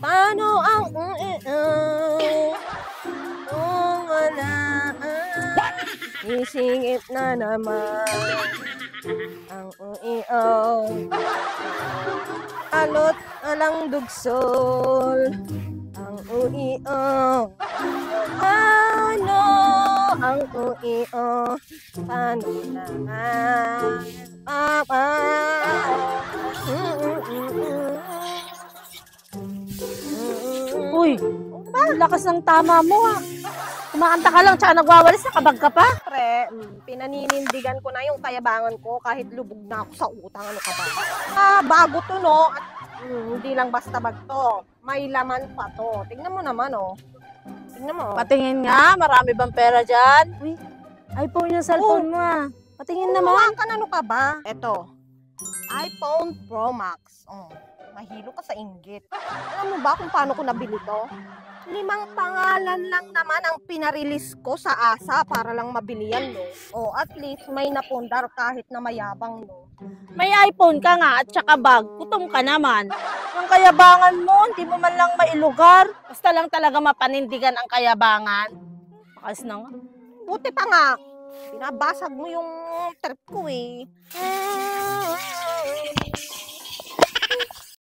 Paano ang kung wala isingit na naman ang alot alang dugsol ang ano ang paano naman papa Uy, ang lakas ng tama mo ah. Kumakanta ka lang tsaka nagwawalis, nakabag ka pa. Pre, pinaninindigan ko na yung kayabangan ko kahit lubog na ako sa utang. Ano ka ba? Bago to, no? At hindi lang basta bag to. May laman pa to. Tignan mo naman, oh. Tignan mo. Patingin nga, marami bang pera dyan? Uy, iPhone yung cellphone mo ah. Patingin naman. Ka ano ka ba? Eto, iPhone Pro Max. Mahilo ka sa inggit. Alam mo ba kung paano ko nabili to? 5 pangalan lang naman ang pinarilis ko sa ASA para lang mabili yan, no? O, at least may napundar kahit na mayabang, no? May iPhone ka nga at saka bag, gutom ka naman. Ang kayabangan mo, hindi mo man lang mailugar. Basta lang talaga mapanindigan ang kayabangan. Makas na nga. Buti pa nga, pinabasag mo yung trip ko eh.